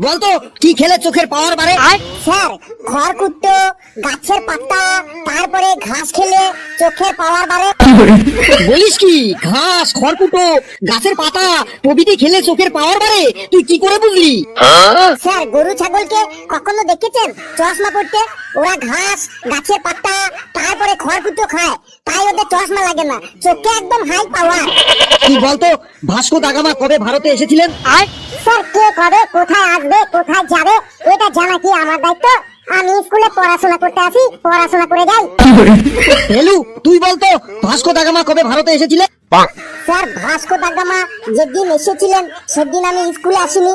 বলতো কি খেলে চোখের পাওয়ার বাড়ে? স্যার খড়কুটো, গাছের পাতা, তারপরে ঘাস খেলে চোখের পাওয়ার বাড়ে। বলিস কি? ঘাস, খড়কুটো, গাছের পাতা প্রভৃতি খেলে চোখের পাওয়ার বাড়ে? তুই কি করে বুঝলি? স্যার গরু ছাগলকে কখনো দেখেছেন চশমা পড়তে? ওরা ঘাস, গাছের পাতা, তারপরে খড়কুটো খায়, তাই ওদের চশমা লাগে না, চোখে একদম হাই পাওয়ার। তুই বলতো ভাস্কো দা গামা কবে ভারতে এসেছিলেন? স্যার কে কবে কোথায় আসবে কোথায় যাবে এটা জানা কি আমার দায়িত্ব? আমি স্কুলে পড়াশোনা করতে আসি, পড়াশোনা করে যাই। হেলু, তুই বলতো ভাস্কো দা গামা কবে ভারতে এসেছিলেন? স্যার ভাস্কো দা গামা যেদিন এসেছিলেন সেদিন আমি স্কুলে আসিনি।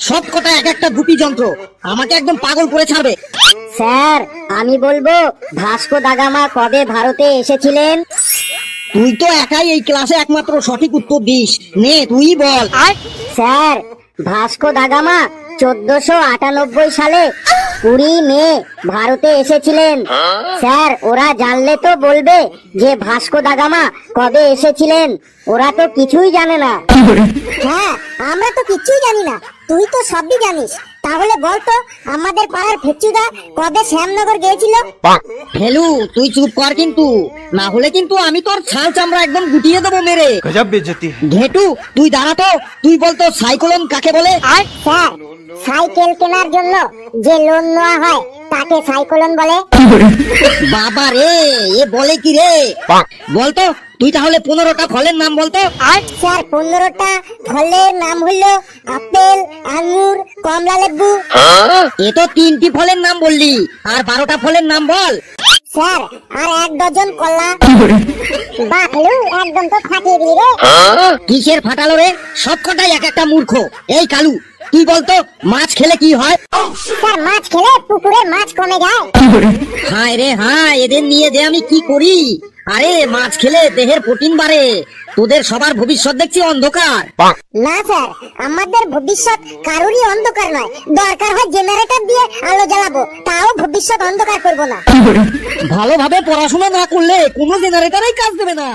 সব কটা এক একটা গুপি যন্ত্র, আমাকে একদম পাগল করে ছাড়বে। স্যার আমি বলবো ভাস্কো দা গামা কবে ভারতে এসেছিলেন? তুই তো একাই এই ক্লাসে একমাত্র সঠিক উত্তর দিস, নে তুই বল। স্যার ভাস্কো দা গামা 1498 সালে 20 মে ভারতে এসেছিলেন। স্যার ওরা জানলে তো বলবে যে ভাস্কো দা গামা কবে এসেছিলেন, ওরা তো কিছুই জানে না। হ্যাঁ আমরা তো কিছুই জানি না, তুই তো সবই জানিস। তাহলে বলতো আমাদের পাড়ার ফেচুদা কবে শ্যামনগর গিয়েছিল? হেলু তুই চুপ কর কিন্তু, না হলে কিন্তু আমি তোর ছাল চামড়া একদম গুটিয়ে দেবো মেরে। गजब बेइज्जती है। ঘেটু তুই দাঁড়া তো, তুই বলতো সাইক্লোন কাকে বলে? স্যার সাইকেল কেনার জন্য যে লোন নেওয়া হয় তাকে সাইক্লোন বলে। বাবা রে, এ বলে কি রে? বলতো তুই তাহলে 15টা ফলের নাম বলতো। স্যার 15টা ফলের নাম হলো আপেল, আঙ্গুর, কমলা লেবু। এ তো 3টি ফলের নাম বললি, আর 12টা ফলের নাম বল। স্যার আর 1 ডজন কলা। বাকলু একদম তো ফাটিয়ে দিলি রে। কিসের ফাটালো রে? সব কটাই এক একটা মূর্খ। এই কালু তুই বলতো মাছ খেলে কি হয়? স্যার মাছ খেলে পুকুরে মাছ কমে যায়। হায় রে হায়, এদের নিয়ে যে আমি কি করি। আরে মাছ খেলে দেহের প্রোটিন বাড়ে। তোদের সবার ভবিষ্যৎ দেখছি অন্ধকার। না স্যার আমাদের ভবিষ্যৎ কারোরই অন্ধকার নয়, দরকার হয় জেনারেটর দিয়ে আলো জ্বালাবো, তাও ভবিষ্যৎ অন্ধকার করবো না। ভালোভাবে পড়াশোনা না করলে কোনো জেনারেটরই কাজ দেবে না।